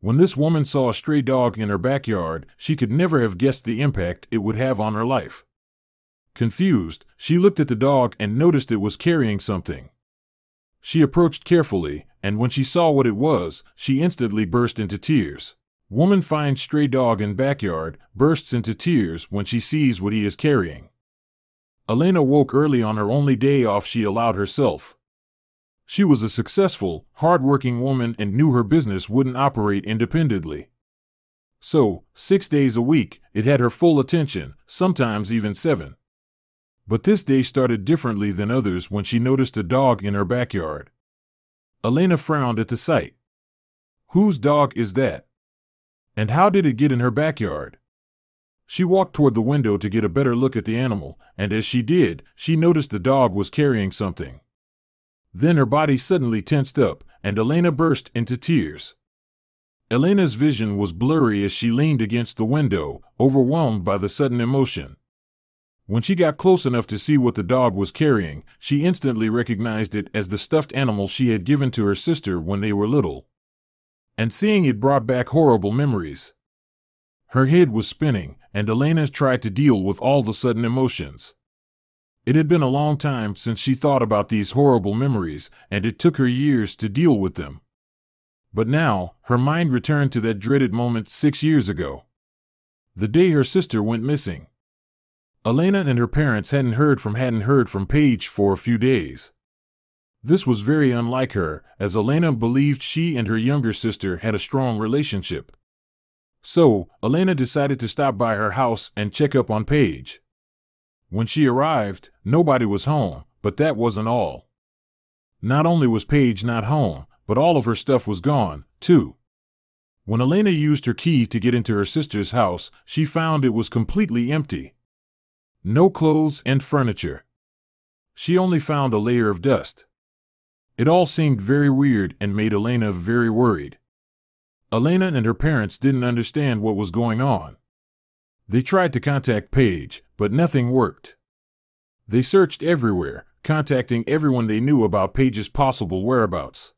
When this woman saw a stray dog in her backyard, she could never have guessed the impact it would have on her life. Confused, she looked at the dog and noticed it was carrying something. She approached carefully, and when she saw what it was, she instantly burst into tears. Woman finds stray dog in backyard, bursts into tears when she sees what he is carrying. Elena woke early on her only day off she allowed herself. She was a successful, hard-working woman and knew her business wouldn't operate independently. So, 6 days a week, it had her full attention, sometimes even 7. But this day started differently than others when she noticed a dog in her backyard. Elena frowned at the sight. Whose dog is that? And how did it get in her backyard? She walked toward the window to get a better look at the animal, and as she did, she noticed the dog was carrying something. Then her body suddenly tensed up, and Elena burst into tears. Elena's vision was blurry as she leaned against the window, overwhelmed by the sudden emotion. When she got close enough to see what the dog was carrying, she instantly recognized it as the stuffed animal she had given to her sister when they were little. And seeing it brought back horrible memories. Her head was spinning, and Elena tried to deal with all the sudden emotions. It had been a long time since she thought about these horrible memories, and it took her years to deal with them. But now, her mind returned to that dreaded moment 6 years ago. The day her sister went missing. Elena and her parents hadn't heard from Paige for a few days. This was very unlike her, as Elena believed she and her younger sister had a strong relationship. So, Elena decided to stop by her house and check up on Paige. When she arrived, nobody was home, but that wasn't all. Not only was Paige not home, but all of her stuff was gone, too. When Elena used her key to get into her sister's house, she found it was completely empty. No clothes and furniture. She only found a layer of dust. It all seemed very weird and made Elena very worried. Elena and her parents didn't understand what was going on. They tried to contact Paige, but nothing worked. They searched everywhere, contacting everyone they knew about Paige's possible whereabouts.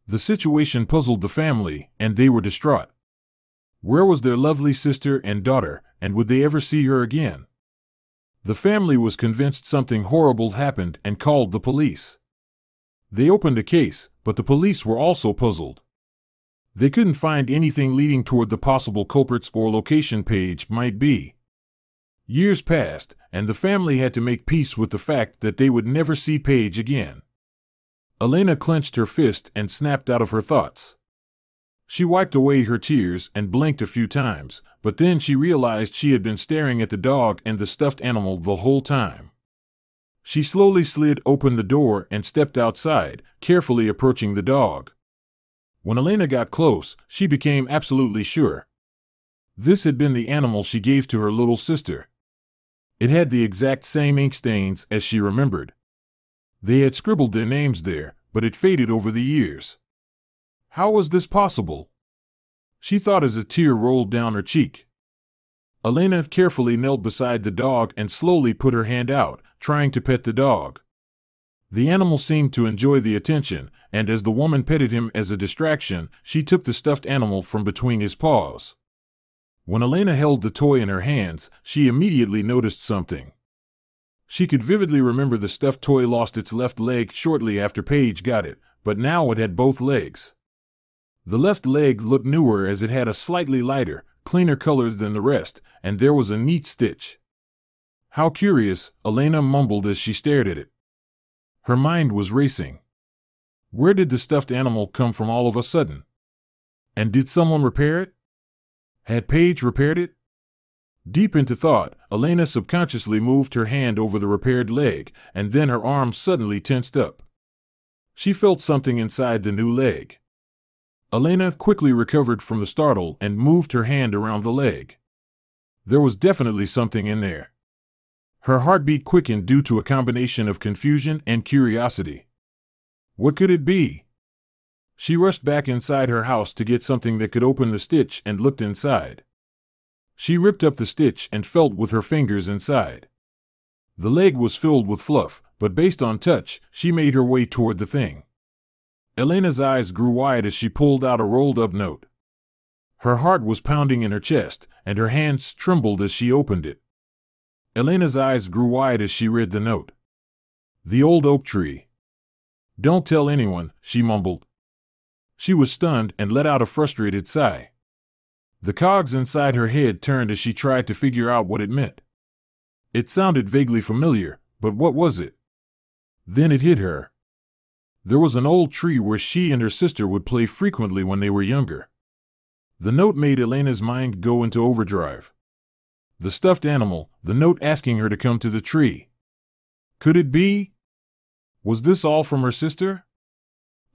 The situation puzzled the family, and they were distraught. Where was their lovely sister and daughter, and would they ever see her again? The family was convinced something horrible happened and called the police. They opened a case, but the police were also puzzled. They couldn't find anything leading toward the possible culprits or location Paige might be. Years passed, and the family had to make peace with the fact that they would never see Paige again. Elena clenched her fist and snapped out of her thoughts. She wiped away her tears and blinked a few times, but then she realized she had been staring at the dog and the stuffed animal the whole time. She slowly slid open the door and stepped outside, carefully approaching the dog. When Elena got close, she became absolutely sure. This had been the animal she gave to her little sister. It had the exact same ink stains as she remembered. They had scribbled their names there, but it faded over the years. How was this possible? She thought as a tear rolled down her cheek. Elena carefully knelt beside the dog and slowly put her hand out, trying to pet the dog. The animal seemed to enjoy the attention, and as the woman petted him as a distraction, she took the stuffed animal from between his paws. When Elena held the toy in her hands, she immediately noticed something. She could vividly remember the stuffed toy lost its left leg shortly after Paige got it, but now it had both legs. The left leg looked newer as it had a slightly lighter, cleaner color than the rest, and there was a neat stitch. How curious, Elena mumbled as she stared at it. Her mind was racing. Where did the stuffed animal come from all of a sudden? And did someone repair it? Had Paige repaired it? Deep into thought, Elena subconsciously moved her hand over the repaired leg, and then her arm suddenly tensed up. She felt something inside the new leg. Elena quickly recovered from the startle and moved her hand around the leg. There was definitely something in there. Her heartbeat quickened due to a combination of confusion and curiosity. What could it be? She rushed back inside her house to get something that could open the stitch and looked inside. She ripped up the stitch and felt with her fingers inside. The leg was filled with fluff, but based on touch, she made her way toward the thing. Elena's eyes grew wide as she pulled out a rolled-up note. Her heart was pounding in her chest, and her hands trembled as she opened it. Elena's eyes grew wide as she read the note. The old oak tree. Don't tell anyone, she mumbled. She was stunned and let out a frustrated sigh. The cogs inside her head turned as she tried to figure out what it meant. It sounded vaguely familiar, but what was it? Then it hit her. There was an old tree where she and her sister would play frequently when they were younger. The note made Elena's mind go into overdrive. The stuffed animal, the note asking her to come to the tree. Could it be? Was this all from her sister?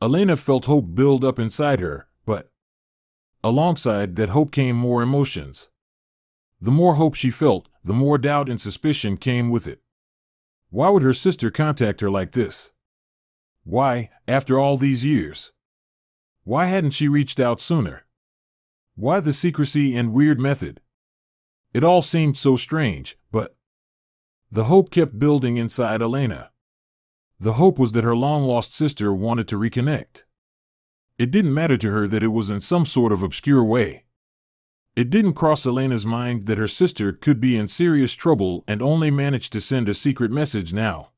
Elena felt hope build up inside her, but alongside that hope came more emotions. The more hope she felt, the more doubt and suspicion came with it. Why would her sister contact her like this? Why, after all these years? Why hadn't she reached out sooner? Why the secrecy and weird method? It all seemed so strange, but the hope kept building inside Elena. The hope was that her long-lost sister wanted to reconnect. It didn't matter to her that it was in some sort of obscure way. It didn't cross Elena's mind that her sister could be in serious trouble and only managed to send a secret message now.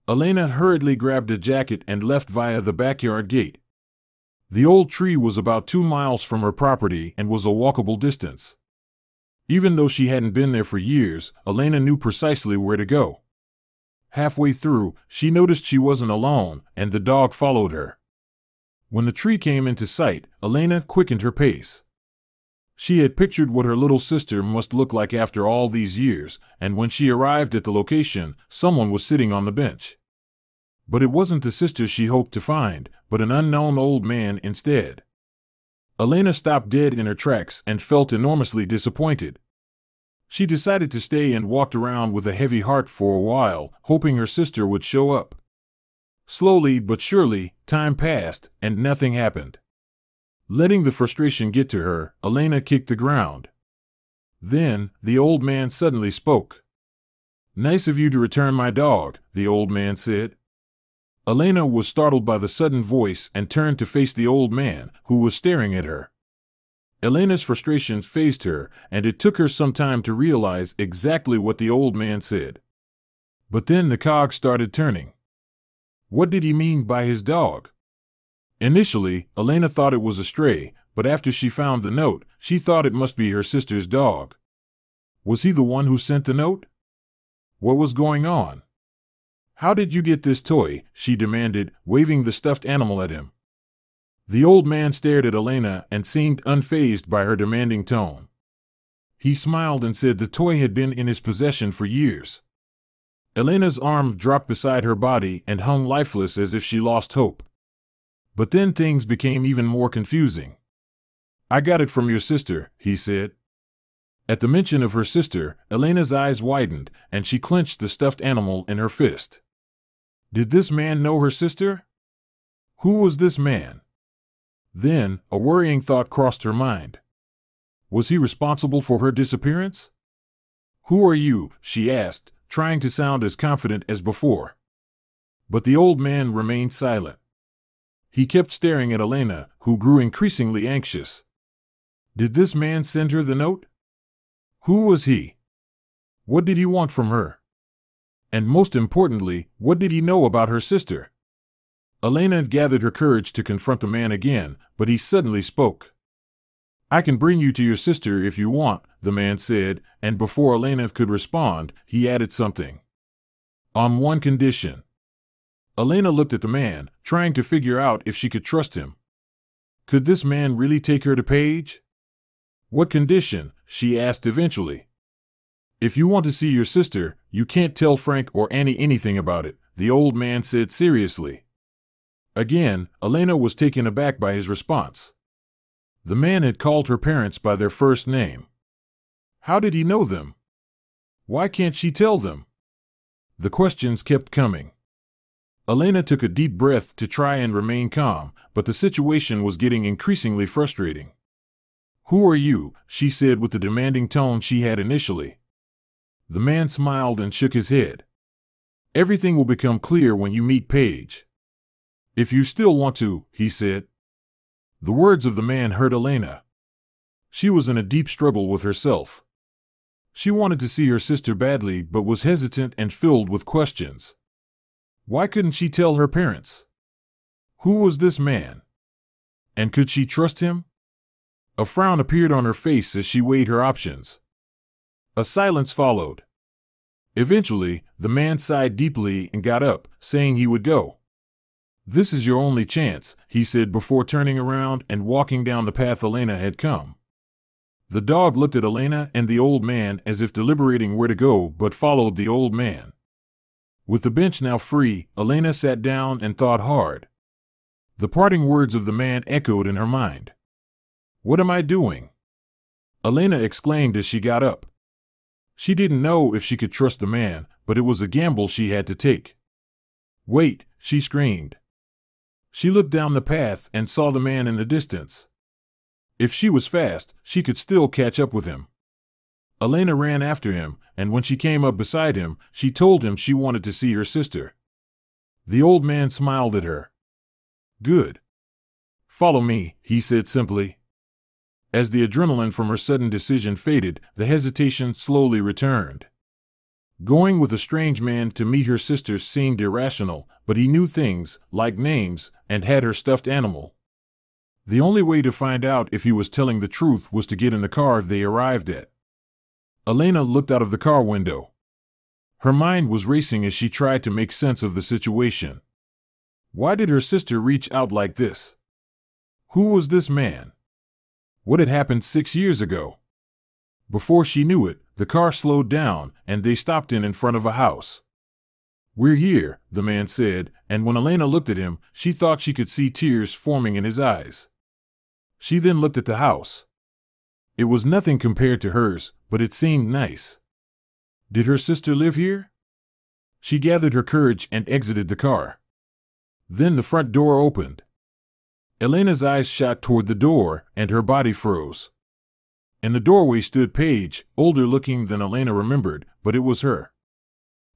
Elena hurriedly grabbed a jacket and left via the backyard gate. The old tree was about 2 miles from her property and was a walkable distance. Even though she hadn't been there for years, Elena knew precisely where to go. Halfway through, she noticed she wasn't alone, and the dog followed her. When the tree came into sight, Elena quickened her pace. She had pictured what her little sister must look like after all these years, and when she arrived at the location, someone was sitting on the bench. But it wasn't the sister she hoped to find, but an unknown old man instead. Elena stopped dead in her tracks and felt enormously disappointed. She decided to stay and walked around with a heavy heart for a while, hoping her sister would show up. Slowly but surely, time passed, and nothing happened. Letting the frustration get to her, Elena kicked the ground. Then, the old man suddenly spoke. "Nice of you to return my dog," the old man said. Elena was startled by the sudden voice and turned to face the old man, who was staring at her. Elena's frustration fazed her, and it took her some time to realize exactly what the old man said. But then the cogs started turning. What did he mean by his dog? Initially, Elena thought it was a stray, but after she found the note, she thought it must be her sister's dog. Was he the one who sent the note? What was going on? "How did you get this toy?" she demanded, waving the stuffed animal at him. The old man stared at Elena and seemed unfazed by her demanding tone. He smiled and said the toy had been in his possession for years. Elena's arm dropped beside her body and hung lifeless as if she lost hope. But then things became even more confusing. "I got it from your sister," he said. At the mention of her sister, Elena's eyes widened, and she clenched the stuffed animal in her fist. Did this man know her sister? Who was this man? Then, a worrying thought crossed her mind. Was he responsible for her disappearance? "Who are you?" she asked, trying to sound as confident as before. But the old man remained silent. He kept staring at Elena, who grew increasingly anxious. Did this man send her the note? Who was he? What did he want from her? And most importantly, what did he know about her sister? Elena gathered her courage to confront the man again, but he suddenly spoke. "I can bring you to your sister if you want," the man said, and before Elena could respond, he added something. "On one condition." Elena looked at the man, trying to figure out if she could trust him. Could this man really take her to Paige? "What condition?" she asked eventually. "If you want to see your sister, you can't tell Frank or Annie anything about it," the old man said seriously. Again, Elena was taken aback by his response. The man had called her parents by their first name. How did he know them? Why can't she tell them? The questions kept coming. Elena took a deep breath to try and remain calm, but the situation was getting increasingly frustrating. "Who are you?" she said with the demanding tone she had initially. The man smiled and shook his head. "Everything will become clear when you meet Paige." "If you still want to," he said. The words of the man hurt Elena. She was in a deep struggle with herself. She wanted to see her sister badly but was hesitant and filled with questions. Why couldn't she tell her parents? Who was this man? And could she trust him? A frown appeared on her face as she weighed her options. A silence followed. Eventually, the man sighed deeply and got up, saying he would go. "This is your only chance," he said before turning around and walking down the path Elena had come. The dog looked at Elena and the old man as if deliberating where to go, but followed the old man. With the bench now free, Elena sat down and thought hard. The parting words of the man echoed in her mind. "What am I doing?" Elena exclaimed as she got up. She didn't know if she could trust the man, but it was a gamble she had to take. "Wait!" she screamed. She looked down the path and saw the man in the distance. If she was fast, she could still catch up with him. Elena ran after him, and when she came up beside him, she told him she wanted to see her sister. The old man smiled at her. "Good. Follow me," he said simply. As the adrenaline from her sudden decision faded, the hesitation slowly returned. Going with a strange man to meet her sister seemed irrational, but he knew things, like names, and had her stuffed animal. The only way to find out if he was telling the truth was to get in the car they arrived at. Elena looked out of the car window. Her mind was racing as she tried to make sense of the situation. Why did her sister reach out like this? Who was this man? What had happened 6 years ago? Before she knew it, the car slowed down and they stopped in front of a house. "We're here," the man said, and when Elena looked at him, she thought she could see tears forming in his eyes. She then looked at the house. It was nothing compared to hers, but it seemed nice. Did her sister live here? She gathered her courage and exited the car. Then the front door opened. Elena's eyes shot toward the door, and her body froze. In the doorway stood Paige, older looking than Elena remembered, but it was her.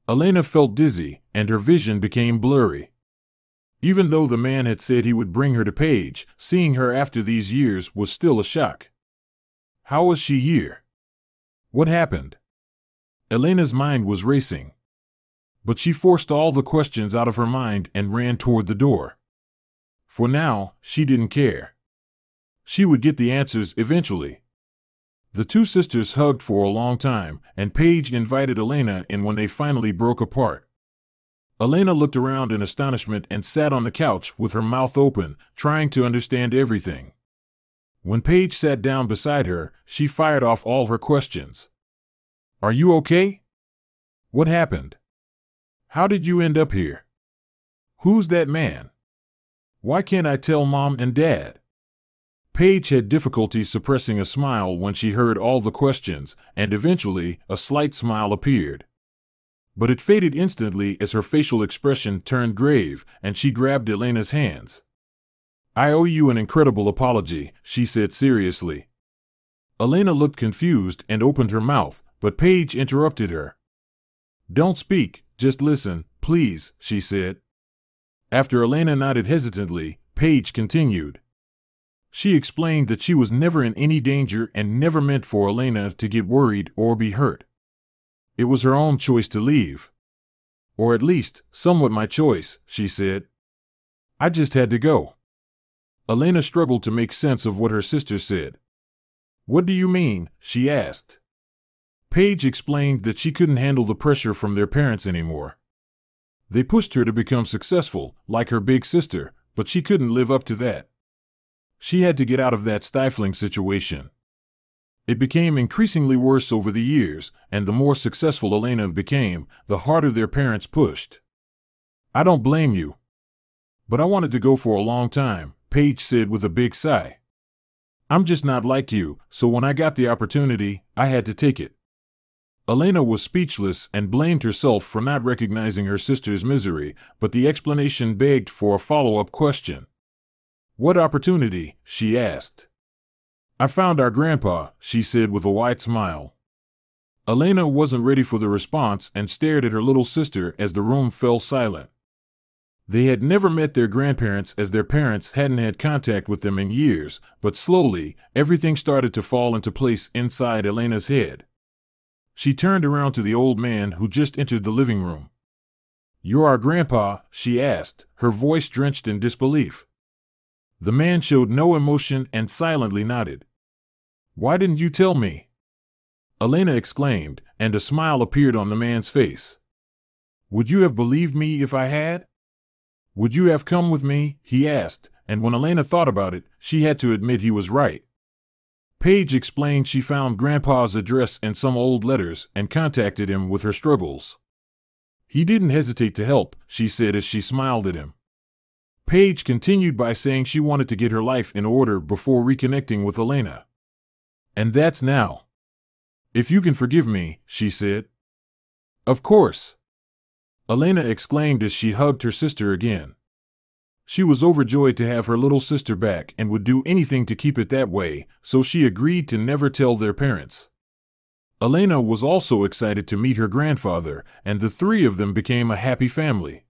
Elena felt dizzy, and her vision became blurry. Even though the man had said he would bring her to Paige, seeing her after these years was still a shock. How was she here? What happened? Elena's mind was racing. But she forced all the questions out of her mind and ran toward the door. For now, she didn't care. She would get the answers eventually. The two sisters hugged for a long time, and Paige invited Elena in when they finally broke apart. Elena looked around in astonishment and sat on the couch with her mouth open, trying to understand everything. When Paige sat down beside her, she fired off all her questions. "Are you okay? What happened? How did you end up here? Who's that man? Why can't I tell Mom and Dad?" Paige had difficulty suppressing a smile when she heard all the questions, and eventually a slight smile appeared. But it faded instantly as her facial expression turned grave, and she grabbed Elena's hands. "I owe you an incredible apology," she said seriously. Elena looked confused and opened her mouth, but Paige interrupted her. "Don't speak, just listen, please," she said. After Elena nodded hesitantly, Paige continued. She explained that she was never in any danger and never meant for Elena to get worried or be hurt. It was her own choice to leave. Or at least, somewhat my choice, she said. I just had to go. Elena struggled to make sense of what her sister said. What do you mean? She asked. Paige explained that she couldn't handle the pressure from their parents anymore. They pushed her to become successful, like her big sister, but she couldn't live up to that. She had to get out of that stifling situation. It became increasingly worse over the years, and the more successful Elena became, the harder their parents pushed. I don't blame you. But I wanted to go for a long time, Paige said with a big sigh. I'm just not like you, so when I got the opportunity, I had to take it. Elena was speechless and blamed herself for not recognizing her sister's misery, but the explanation begged for a follow-up question. What opportunity? She asked. I found our grandpa, she said with a wide smile. Elena wasn't ready for the response and stared at her little sister as the room fell silent. They had never met their grandparents as their parents hadn't had contact with them in years, but slowly, everything started to fall into place inside Elena's head. She turned around to the old man who just entered the living room. "You're our grandpa?" she asked, her voice drenched in disbelief. The man showed no emotion and silently nodded. "Why didn't you tell me?" Elena exclaimed, and a smile appeared on the man's face. "Would you have believed me if I had? Would you have come with me?" he asked, and when Elena thought about it, she had to admit he was right. Paige explained she found Grandpa's address in some old letters and contacted him with her struggles. "He didn't hesitate to help," she said as she smiled at him. Paige continued by saying she wanted to get her life in order before reconnecting with Elena. "And that's now. If you can forgive me," she said. "Of course," Elena exclaimed as she hugged her sister again. She was overjoyed to have her little sister back and would do anything to keep it that way, so she agreed to never tell their parents. Elena was also excited to meet her grandfather, and the three of them became a happy family.